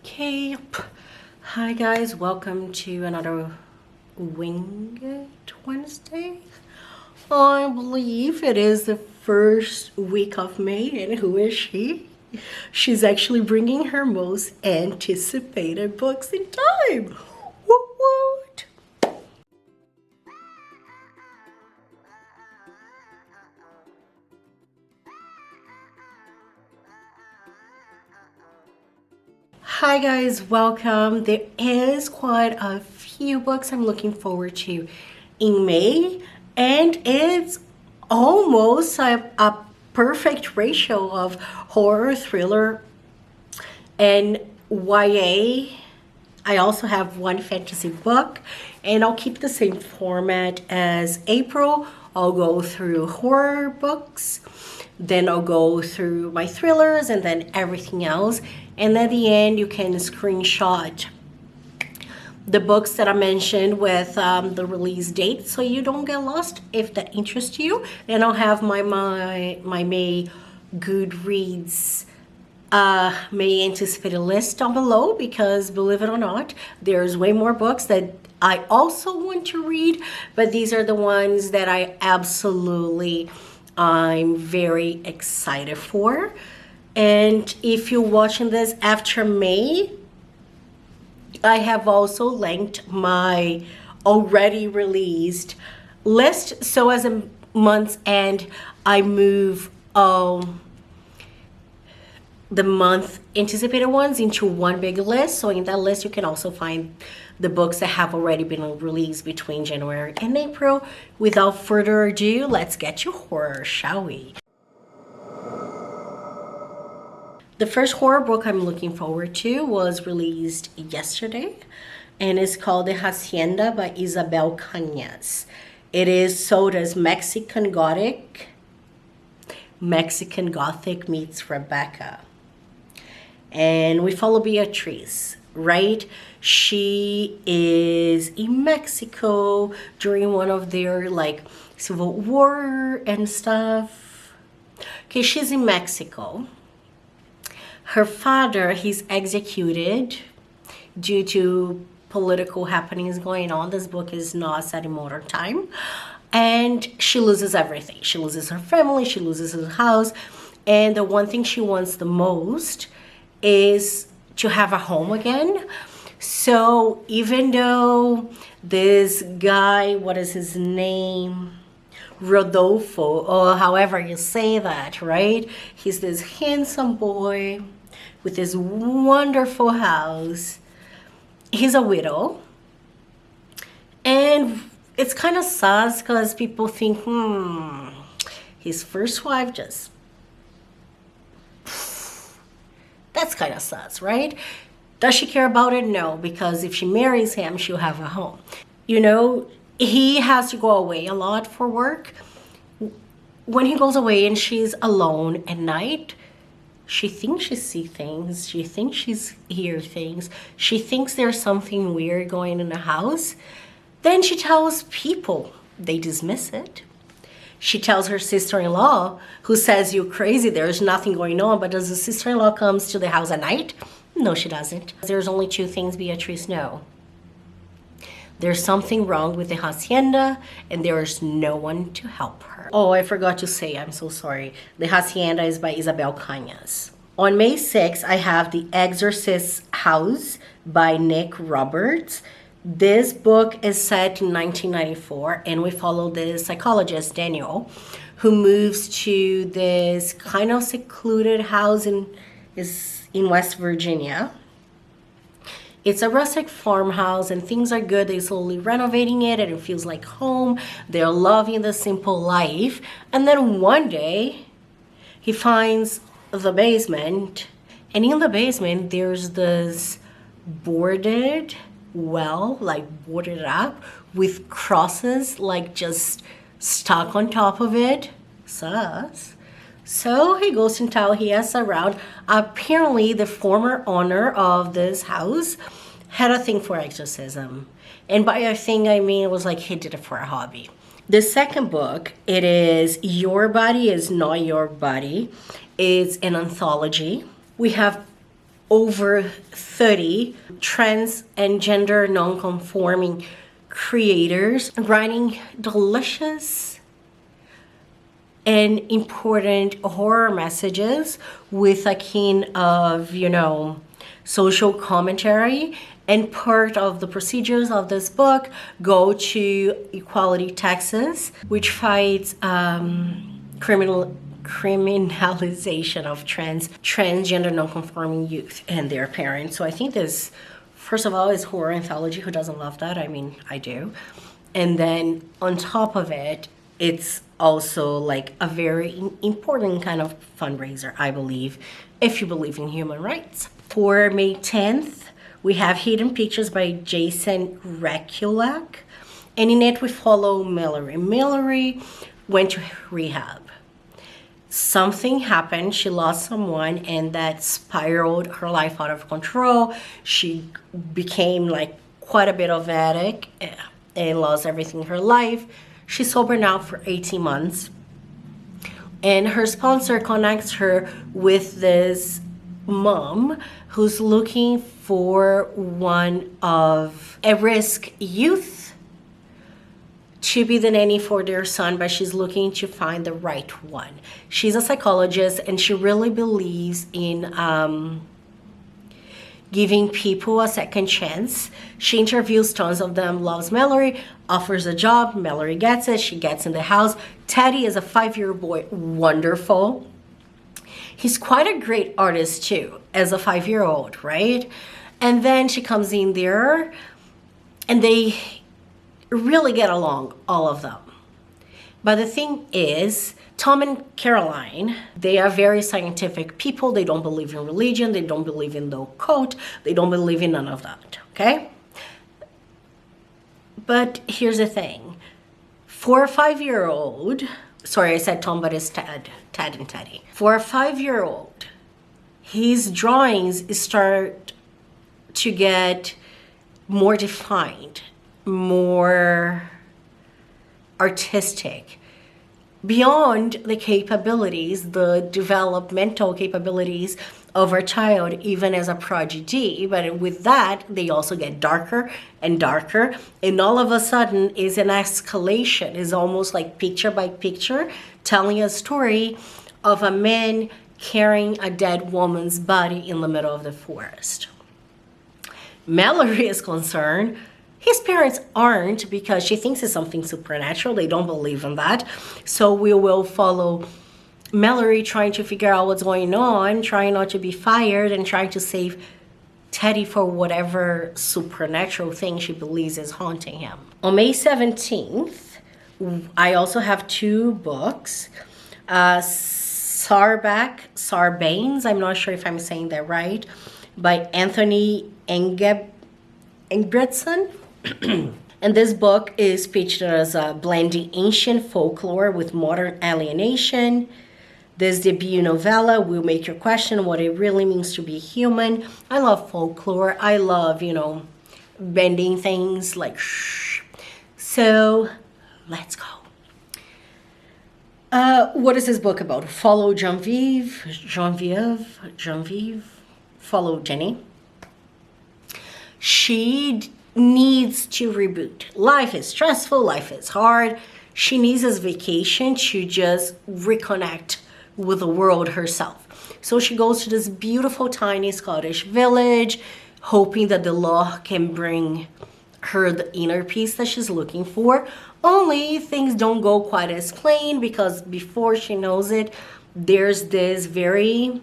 Okay, hi guys, welcome to another Winged Wednesday. I believe it is the first week of May, and who is she? She's actually bringing her most anticipated books in time. What? Hi guys, welcome. There is quite a few books I'm looking forward to in May, and it's almost a perfect ratio of horror, thriller, and YA. I also have one fantasy book, and I'll keep the same format as April. I'll go through horror books, then I'll go through my thrillers, and then everything else. And at the end, you can screenshot the books that I mentioned with the release date, so you don't get lost if that interests you. And I'll have my May Goodreads May anticipated list down below, because believe it or not, there's way more books that I also want to read, but these are the ones that I'm very excited for. And if you're watching this after May, I have also linked my already released list. So as a month's end, I move the month anticipated ones into one big list. So in that list, you can also find the books that have already been released between January and April. Without further ado, let's get to horror, shall we? The first horror book I'm looking forward to was released yesterday, and it's called The Hacienda by Isabel Cañas. It is sold as Mexican Gothic meets Rebecca. And we follow Beatrice, right? She is in Mexico during one of their civil war and stuff. Okay, she's in Mexico. Her father, he's executed due to political happenings going on. This book is not set in modern time. And she loses everything. She loses her family, she loses her house. And the one thing she wants the most is to have a home again. So even though this guy, what is his name? Rodolfo, or however you say that, right? He's this handsome boy with this wonderful house. He's a widow. And it's kind of sus because people think, his first wife just... That's kind of sus, right? Does she care about it? No, because if she marries him, she'll have a home. You know, he has to go away a lot for work. When he goes away and she's alone at night, she thinks she sees things. She thinks she's hear things. She thinks there's something weird going in the house. Then she tells people. They dismiss it. She tells her sister-in-law, who says, "You're crazy, there's nothing going on." But does the sister-in-law comes to the house at night? No, she doesn't. There's only two things Beatrice knows. There's something wrong with the Hacienda, and there's no one to help her. Oh, I forgot to say, I'm so sorry. The Hacienda is by Isabel Cañas. On May 6th, I have The Exorcist's House by Nick Roberts. This book is set in 1994, and we follow the psychologist, Daniel, who moves to this kind of secluded house in West Virginia. It's a rustic farmhouse, and things are good. They're slowly renovating it, and it feels like home. They're loving the simple life. And then one day, he finds the basement, and in the basement, there's this boarded well, boarded up with crosses, just stuck on top of it. Sus. So he goes and tells he asks around. Apparently, the former owner of this house had a thing for exorcism. And by a thing, I mean, it was he did it for a hobby. The second book, it is Your Body Is Not Your Body. It's an anthology. We have over 30 trans and gender non-conforming creators writing delicious and important horror messages with a keen of, social commentary. And part of the procedures of this book go to Equality Texas, which fights criminalization of transgender non-conforming youth and their parents. So I think this, first of all, is horror anthology. Who doesn't love that? I mean, I do. And then on top of it, it's also like a very important kind of fundraiser, I believe, if you believe in human rights. For May 10th, we have Hidden Pictures by Jason Rekulak. And in it, we follow Mallory. Mallory went to rehab. Something happened, she lost someone, and that spiraled her life out of control. She became like quite a bit of addict and lost everything in her life. She's sober now for 18 months. And her sponsor connects her with this mom who's looking for one of at-risk youth to be the nanny for their son, but she's looking to find the right one. She's a psychologist, and she really believes in giving people a second chance. She interviews tons of them, loves Mallory, offers a job. Mallory gets it. She gets in the house. Teddy is a 5-year-old boy, wonderful. He's quite a great artist too, as a 5-year-old, right? And then she comes in there, and they really get along, all of them. But the thing is, Tom and Caroline, they are very scientific people. They don't believe in religion. They don't believe in the occult. They don't believe in none of that, okay? But here's the thing. For a 5-year-old, sorry, I said Tom, but it's Ted and Teddy. For a 5-year-old, his drawings start to get more defined, more artistic, beyond the capabilities, the developmental capabilities of our child, even as a prodigy. But with that, they also get darker and darker, and all of a sudden is an escalation. Is almost like picture by picture, telling a story of a man carrying a dead woman's body in the middle of the forest. Mallory is concerned. His parents aren't, because she thinks it's something supernatural. They don't believe in that. So we will follow Mallory trying to figure out what's going on, trying not to be fired, and trying to save Teddy for whatever supernatural thing she believes is haunting him. On May 17th, I also have 2 books. Sarbanes, I'm not sure if I'm saying that right, by Anthony Engebretson. And this book is pitched as blending ancient folklore with modern alienation. This debut novella will make you question what it really means to be human. I love folklore. I love, bending things like shh. So let's go. What is this book about? Follow Genevieve. Follow Jenny. She needs to reboot. Life is stressful, life is hard. She needs this vacation to just reconnect with the world herself. So she goes to this beautiful tiny Scottish village, hoping that the law can bring her the inner peace that she's looking for. Only things don't go quite as plain, because before she knows it, there's this very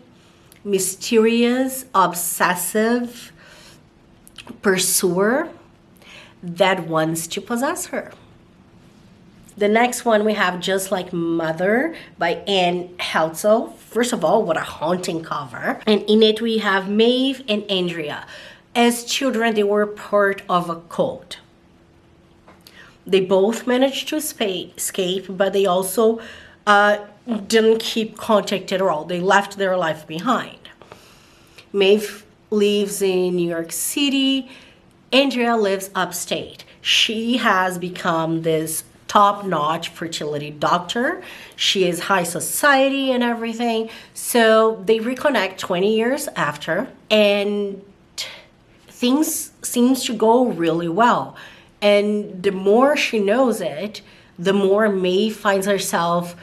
mysterious, obsessive pursuer that wants to possess her. The next one we have Just Like Mother by Anne Heltzel. First of all, what a haunting cover. And in it we have Maeve and Andrea. As children, they were part of a cult. They both managed to escape, but they also didn't keep contact at all. They left their life behind. Maeve lives in New York City. Andrea lives upstate. She has become this top-notch fertility doctor. She is high society and everything. So they reconnect 20 years after, and things seems to go really well. And the more she knows it, the more May finds herself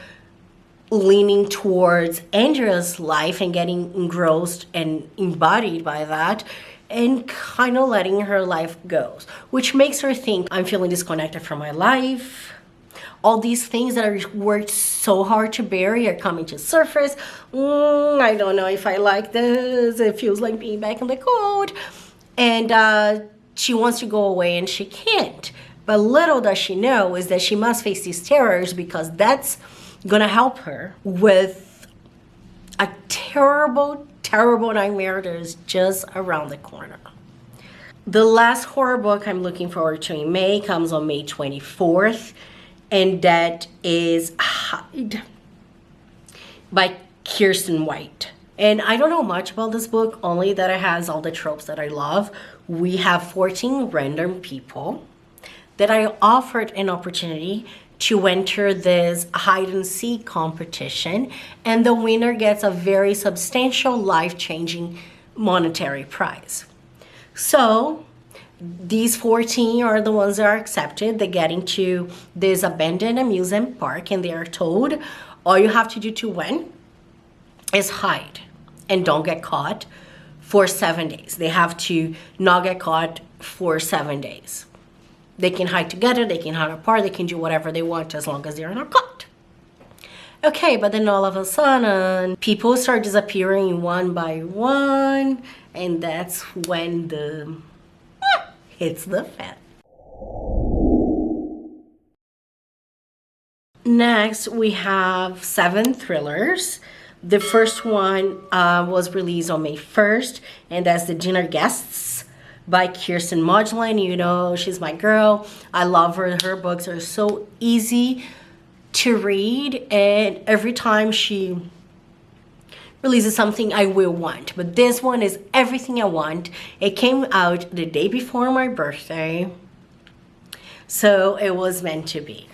leaning towards Andrea's life and getting engrossed and embodied by that, and kind of letting her life go, which makes her think, I'm feeling disconnected from my life. All these things that I worked so hard to bury are coming to surface. I don't know if I like this. It feels like being back in the cold. And she wants to go away and she can't. But little does she know is that she must face these terrors, because that's gonna help her with a terrible, terrible nightmare that is just around the corner. The last horror book I'm looking forward to in May comes on May 24th, and that is Hide by Kirsten White. And I don't know much about this book, only that it has all the tropes that I love. We have 14 random people that I offered an opportunity to enter this hide and seek competition, and the winner gets a very substantial, life-changing monetary prize. So these 14 are the ones that are accepted. They get into this abandoned amusement park, and they are told all you have to do to win is hide and don't get caught for 7 days. They have to not get caught for 7 days. They can hide together, they can hide apart, they can do whatever they want as long as they're not caught. Okay, but then all of a sudden, people start disappearing one by one, and that's when the hits the fan. Next, we have 7 thrillers. The first one was released on May 1st, and that's The Dinner Guests by Kirsten Modglin. You know, she's my girl. I love her. Her books are so easy to read, and every time she releases something I will want. But this one is everything I want. It came out the day before my birthday, so it was meant to be.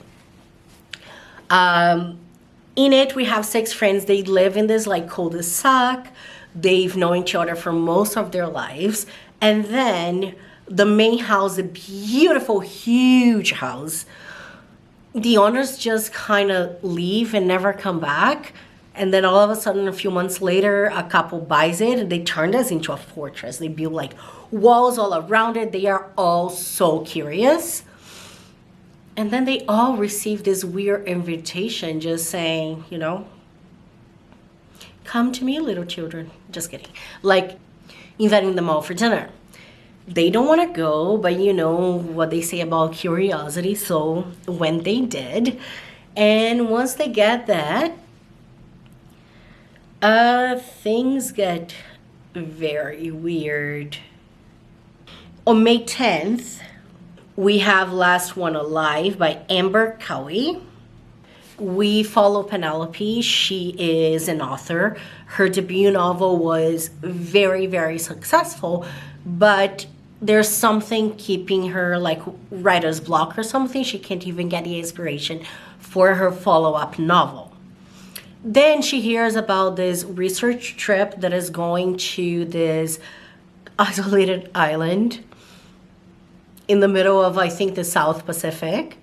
In it, we have 6 friends. They live in this like cul-de-sac. They've known each other for most of their lives. And then the main house, a beautiful, huge house, the owners just kind of leave and never come back. And then all of a sudden, a few months later, a couple buys it and they turn this into a fortress. They build like walls all around it. They are all so curious. And then they all receive this weird invitation just saying, you know, come to me, little children. Just kidding. Like inviting them all for dinner. They don't want to go, but you know what they say about curiosity. So when they did, and once they get that, things get very weird. On May 10th, we have Last One Alive by Amber Cowie. We follow Penelope. She is an author. Her debut novel was very, very successful, but there's something keeping her like writer's block or something. She can't even get the inspiration for her follow-up novel. Then she hears about this research trip that is going to this isolated island in the middle of, I think, the South Pacific.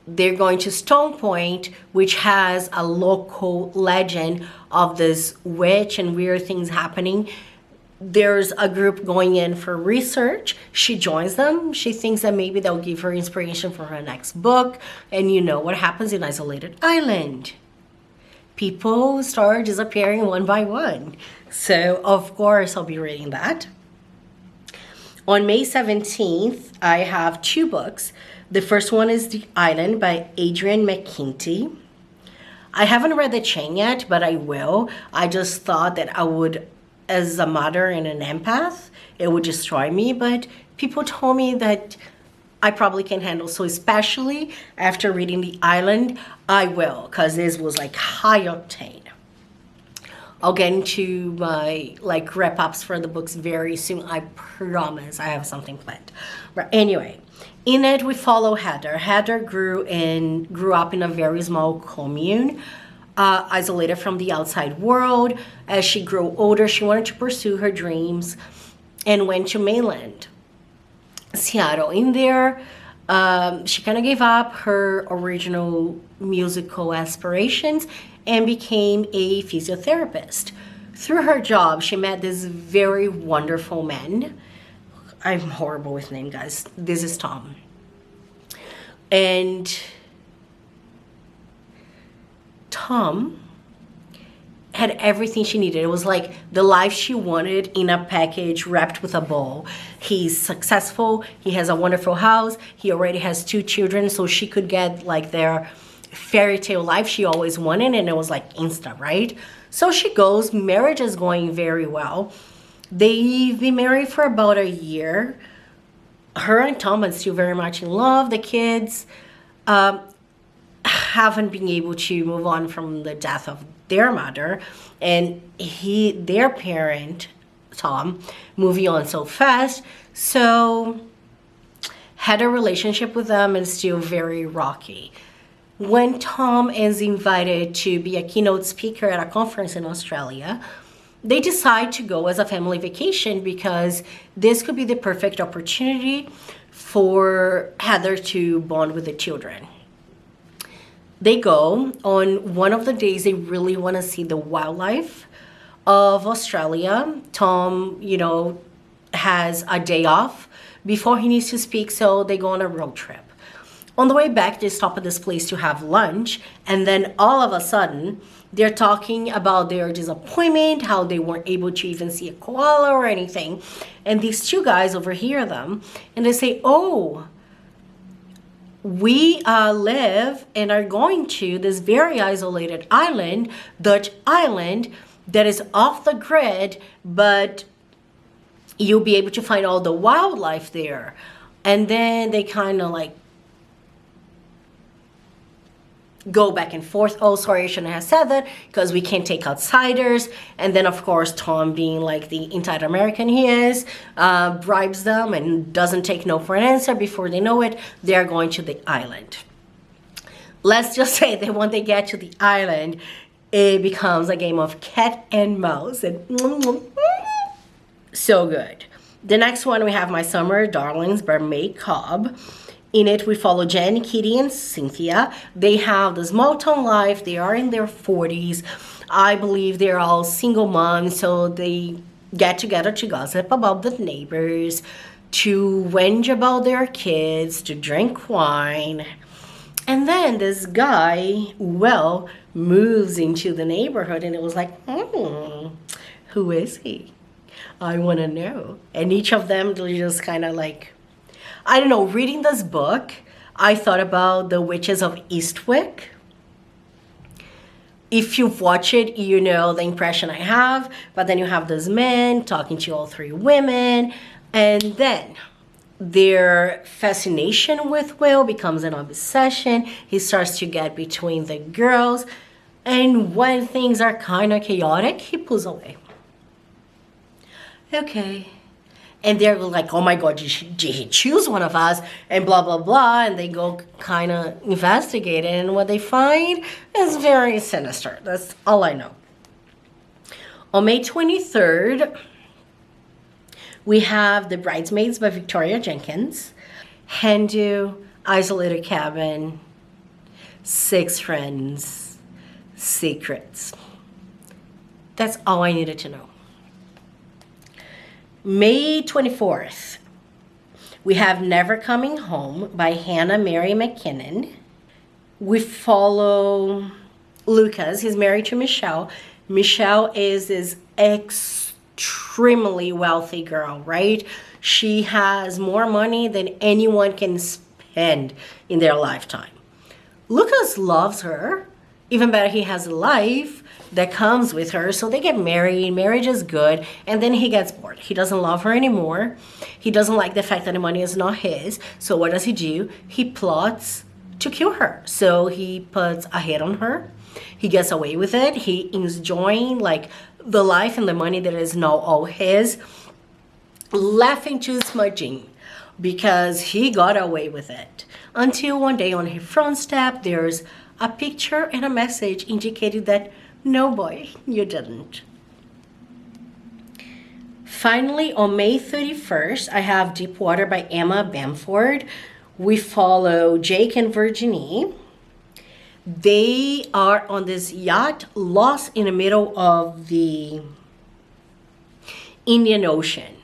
They're going to Stone Point, which has a local legend of this witch and weird things happening. There's a group going in for research. She joins them. She thinks that maybe they'll give her inspiration for her next book. And you know what happens in Isolated Island. People start disappearing one by one. So, of course, I'll be reading that. On May 17th, I have 2 books. The first one is The Island by Adrienne McKinty. I haven't read the chain yet, but I will. I just thought that I would, as a mother and an empath, it would destroy me. But people told me that I probably can handle. So especially after reading The Island, I will, because this was like high octane. I'll get into my like wrap-ups for the books very soon. I promise I have something planned. But anyway, In it, we follow Heather. Heather grew up in a very small commune, isolated from the outside world. As she grew older, she wanted to pursue her dreams and went to mainland Seattle. In there, she kind of gave up her original musical aspirations and became a physiotherapist. Through her job, she met this very wonderful man. I'm horrible with names, guys. This is Tom. And Tom had everything she needed. It was like the life she wanted in a package wrapped with a bow. He's successful. He has a wonderful house. He already has 2 children, so she could get like their fairy tale life she always wanted, and it was like instant, right? So she goes. Marriage is going very well. They've been married for about a year. Her and Tom are still very much in love. The kids haven't been able to move on from the death of their mother, and their parent, Tom, moving on so fast. So had a relationship with them and still very rocky. When Tom is invited to be a keynote speaker at a conference in Australia, they decide to go as a family vacation because this could be the perfect opportunity for Heather to bond with the children. They go on one of the days they really want to see the wildlife of Australia. Tom, has a day off before he needs to speak, so they go on a road trip. On the way back, they stop at this place to have lunch, and then all of a sudden, they're talking about their disappointment, how they weren't able to even see a koala or anything. And these 2 guys overhear them, and they say, "Oh, we live and are going to this very isolated island, Dutch island, that is off the grid, but you'll be able to find all the wildlife there." And then they kind of like go back and forth. "Oh, sorry, I shouldn't have said that because we can't take outsiders." And then, of course, Tom, being like the entitled American he is, bribes them and doesn't take no for an answer. Before they know it, they're going to the island. Let's just say that when they get to the island, it becomes a game of cat and mouse. And so good. The next one, we have My Summer Darlings by May Cobb. In it, we follow Jen, Kitty, and Cynthia. They have the small town life. They are in their 40s. I believe they're all single moms, so they get together to gossip about the neighbors, to whinge about their kids, to drink wine. And then this guy, moves into the neighborhood, and it was like, who is he? I want to know. And each of them just kind of like, I don't know, reading this book, I thought about The Witches of Eastwick. If you've watched it, you know the impression I have. But then you have this man talking to all 3 women. And then their fascination with Will becomes an obsession. He starts to get between the girls. And when things are kind of chaotic, he pulls away. Okay. And they're like, "Oh my God, did he choose one of us?" And blah, blah, blah. And they go kind of investigate it. And what they find is very sinister. That's all I know. On May 23rd, we have The Bridesmaids by Victoria Jenkins. Hindu, isolated cabin, 6 friends, secrets. That's all I needed to know. May 24th, we have Never Coming Home by Hannah Mary McKinnon. We follow Lucas. He's married to Michelle. Michelle is this extremely wealthy girl, right? She has more money than anyone can spend in their lifetime. Lucas loves her. Even better, he has a life that comes with her. So they get married. Marriage is good. And then he gets bored. He doesn't love her anymore. He doesn't like the fact that the money is not his. So what does he do? He plots to kill her. So he puts a hit on her. He gets away with it. He is enjoying like the life and the money that is now all his. Laughing to smudging. because he got away with it. Until one day on his front step, there's a picture and a message indicating that, no boy, you didn't. Finally, on May 31st, I have Deepwater by Emma Bamford. We follow Jake and Virginie. They are on this yacht lost in the middle of the Indian Ocean.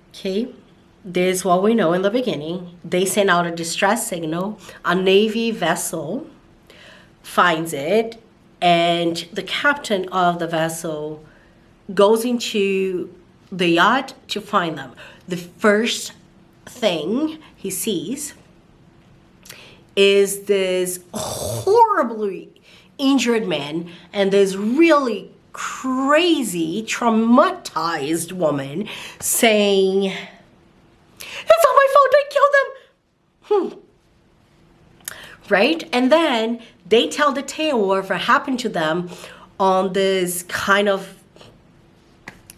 Okay, this is what we know in the beginning. They send out a distress signal. A Navy vessel finds it, and the captain of the vessel goes into the yacht to find them. The first thing he sees is this horribly injured man and this really crazy, traumatized woman saying, "It's not my fault, I killed them." Right? And then they tell the tale of what happened to them on this kind of,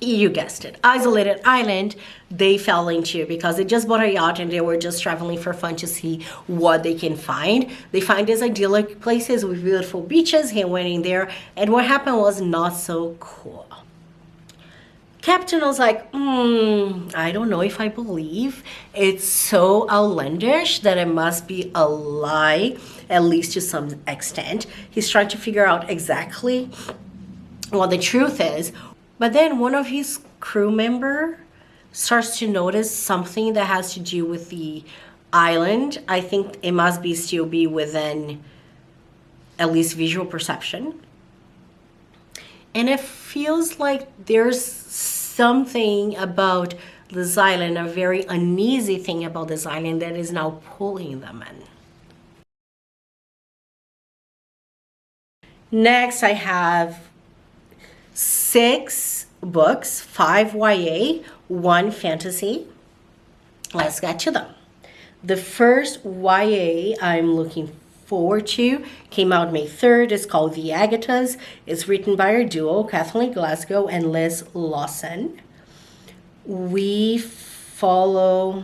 you guessed it, isolated island they fell into because they just bought a yacht and they were just traveling for fun to see what they can find. They find these idyllic places with beautiful beaches. He went in there, and what happened was not so cool. Captain was like, I don't know if I believe. It's so outlandish that it must be a lie, at least to some extent. He's trying to figure out exactly what the truth is. But then one of his crew member starts to notice something that has to do with the island. I think it must be still be within at least visual perception. And it feels like there's something about this island, a very uneasy thing about this island that is now pulling them in. Next, I have 6 books, 5 YA, 1 fantasy. Let's get to them. The first YA I'm looking forward to came out May 3rd. It's called The Agathas. It's written by our duo, Kathleen Glasgow and Liz Lawson. We follow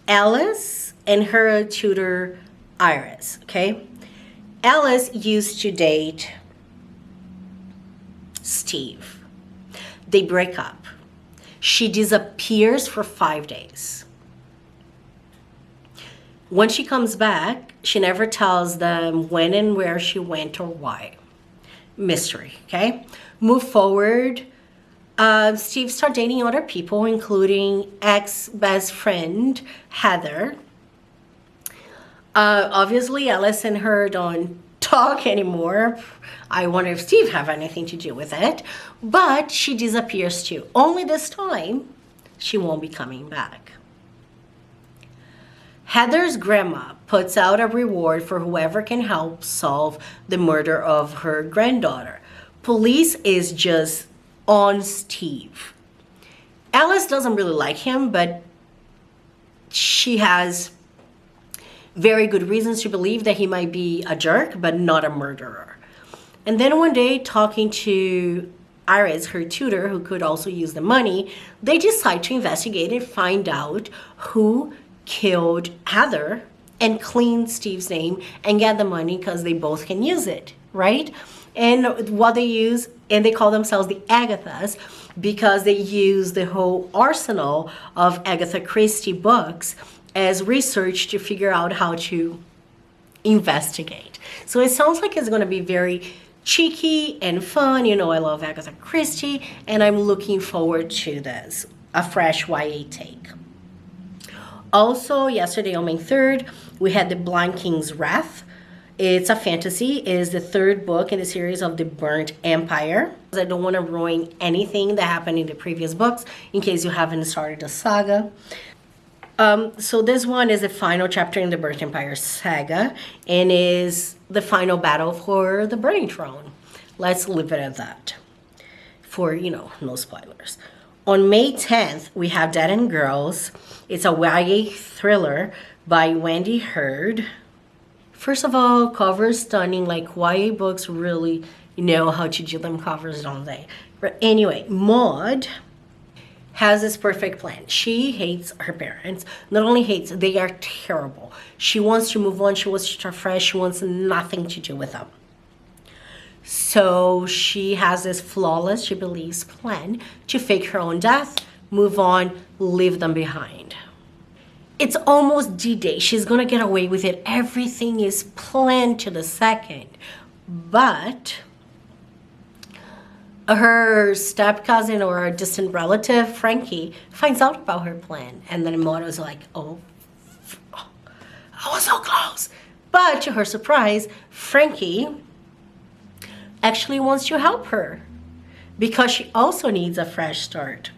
Alice and her tutor, Iris, okay? Alice used to date Steve. They break up. She disappears for 5 days. When she comes back, she never tells them when and where she went or why. Mystery, okay? Move forward. Steve starts dating other people, including ex-best friend, Heather. Obviously, Alice and her don't talk anymore. I wonder if Steve have anything to do with it. But she disappears too. Only this time, she won't be coming back. Heather's grandma puts out a reward for whoever can help solve the murder of her granddaughter. Police is just on Steve. Alice doesn't really like him, but she has very good reasons to believe that he might be a jerk, but not a murderer. And then one day, talking to Iris, her tutor, who could also use the money, they decide to investigate and find out who killed Heather and clean Steve's name and get the money because they both can use it, right? And what they use, and they call themselves the Agathas because they use the whole arsenal of Agatha Christie books as research to figure out how to investigate. So it sounds like it's going to be very cheeky and fun. You know, I love Agatha Christie, and I'm looking forward to this, a fresh YA take. Also, yesterday on May 3rd, we had The Blind King's Wrath. It's a fantasy. It is the 3rd book in the series of The Burnt Empire. I don't want to ruin anything that happened in the previous books in case you haven't started the saga. So this one is the final chapter in the Burnt Empire saga and is the final battle for the Burning Throne. Let's leave it at that for, no spoilers. On May 10th, we have Dead End Girls. It's a YA thriller by Wendy Hurd. First of all, cover stunning. Like, YA books really know how to do them covers, don't they? But anyway, Maud. has this perfect plan. She hates her parents. Not only hates, they are terrible. She wants to move on. She wants to start fresh. She wants nothing to do with them. So she has this flawless, she believes, plan to fake her own death, move on, leave them behind. It's almost D-Day. She's gonna get away with it. Everything is planned to the second. But her step cousin or a distant relative, Frankie, finds out about her plan. And then Moto's like, oh, I was so close. But to her surprise, Frankie actually wants to help her because she also needs a fresh start.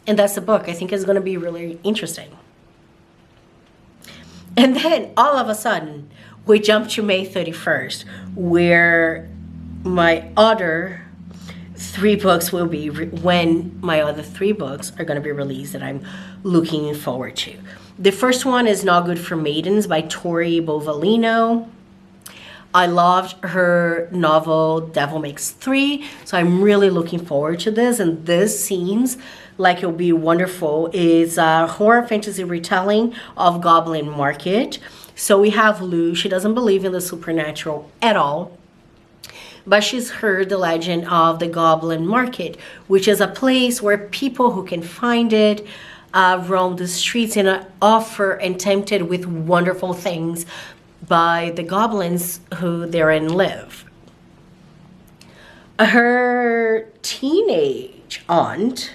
And that's the book. I think it's going to be really interesting. And then all of a sudden, we jump to May 31st, where my other 3 books will be, when my other 3 books are going to be released that I'm looking forward to. The first one is Not Good for Maidens by Tori Bovalino. I loved her novel Devil Makes 3, so I'm really looking forward to this, and this seems like it'll be wonderful. It's a horror fantasy retelling of Goblin Market. So we have Lou. She doesn't believe in the supernatural at all, but she's heard the legend of the Goblin Market, which is a place where people who can find it roam the streets and are offered and tempted with wonderful things by the goblins who therein live. Her teenage aunt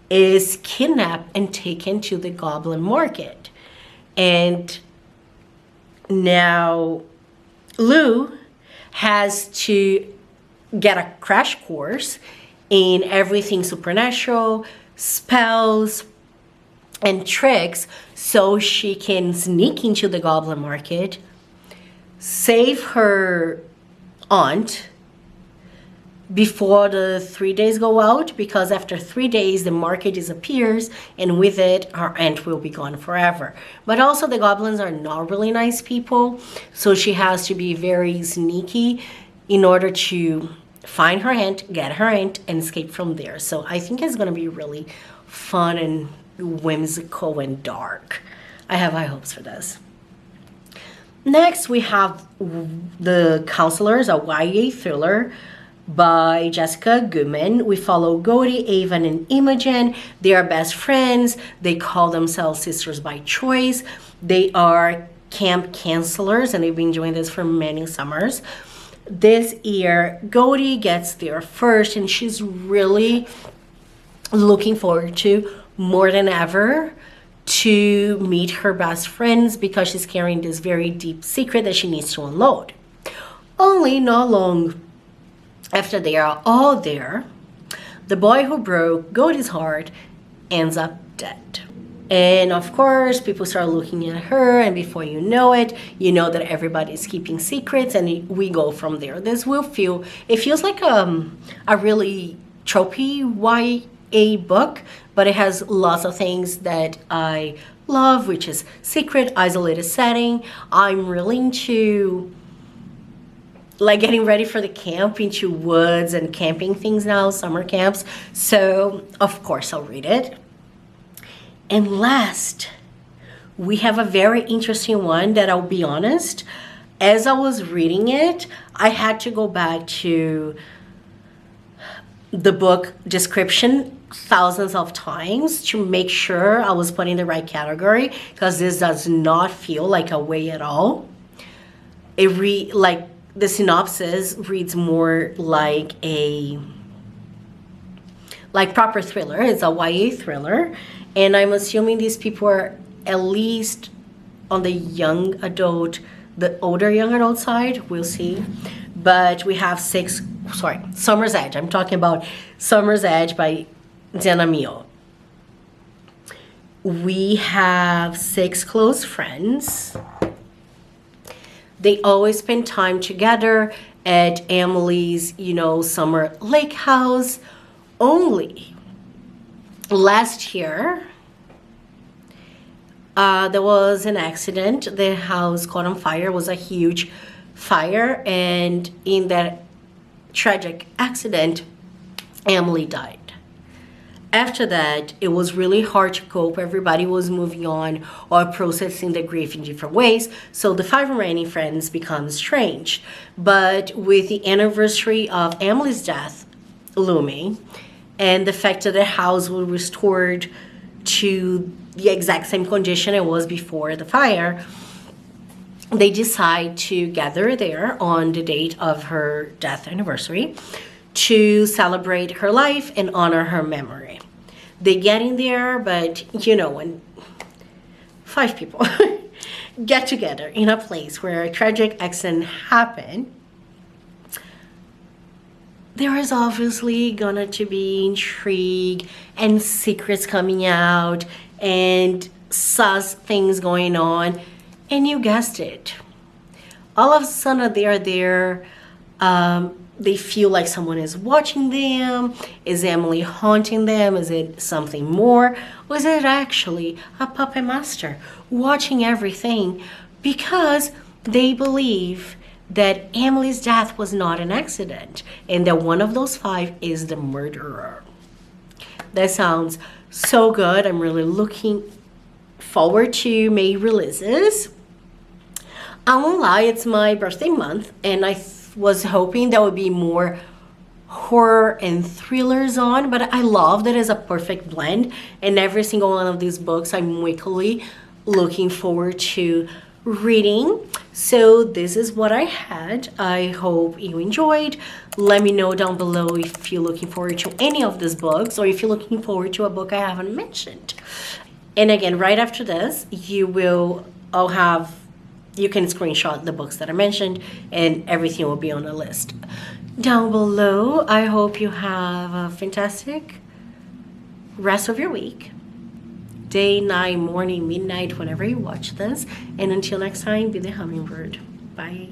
is kidnapped and taken to the Goblin Market. And now Lou has to get a crash course in everything supernatural, spells, and tricks so she can sneak into the Goblin Market, save her aunt before the 3 days go out, because after 3 days the market disappears and with it her aunt will be gone forever. But also the goblins are not really nice people, so she has to be very sneaky in order to find her aunt, get her aunt, and escape from there. So I think it's going to be really fun and whimsical and dark. I have high hopes for this. Next, we have The Counselors, a YA thriller by Jessica Goodman. We follow Goldie, Avon, and Imogen. They are best friends. They call themselves sisters by choice. They are camp counselors, and they've been doing this for many summers. This year, Goldie gets there first, and she's really looking forward to, more than ever, to meet her best friends because she's carrying this very deep secret that she needs to unload. Only not long after they are all there, the boy who broke Goldie's heart ends up dead. And of course, people start looking at her, and before you know it, you know that everybody's keeping secrets, and we go from there. It feels like a really tropey YA book, but it has lots of things that I love, which is secret, isolated setting. I'm really into getting ready for the camp, into woods and camping things now, summer camps. So of course I'll read it. And last, we have a very interesting one that, I'll be honest, as I was reading it, I had to go back to the book description thousands of times to make sure I was putting the right category, because this does not feel like a way at all. The synopsis reads more like a proper thriller. It's a YA thriller, and I'm assuming these people are at least on the the older young adult side. We'll see. But we have Summer's Edge. I'm talking about Summer's Edge by Zena Mio. We have 6 close friends. They always spend time together at Emily's, summer lake house. Only last year, there was an accident. The house caught on fire. It was a huge fire, and in that tragic accident, Emily died. After that, it was really hard to cope. Everybody was moving on or processing the grief in different ways. So the 5 remaining friends become estranged. But with the anniversary of Emily's death looming, and the fact that the house was restored to the exact same condition it was before the fire, they decide to gather there on the date of her death anniversary to celebrate her life and honor her memory. They get in there, but when 5 people get together in a place where a tragic accident happened, there is obviously gonna to be intrigue and secrets coming out and sus things going on. And you guessed it. All of a sudden they are there. They feel like someone is watching them. Is Emily haunting them? Is it something more? Or is it actually a puppet master watching everything? Because they believe that Emily's death was not an accident and that one of those 5 is the murderer. That sounds so good. I'm really looking forward to May releases. I won't lie, it's my birthday month, and I was hoping there would be more horror and thrillers on, but I love that it's a perfect blend, and every single one of these books I'm weekly looking forward to reading. So this is what I had. I hope you enjoyed. Let me know down below if you're looking forward to any of these books or if you're looking forward to a book I haven't mentioned. And again, right after this, you can screenshot the books that I mentioned and everything will be on the list. Down below, I hope you have a fantastic rest of your week. Day, night, morning, midnight, whenever you watch this. And until next time, be the hummingbird. Bye.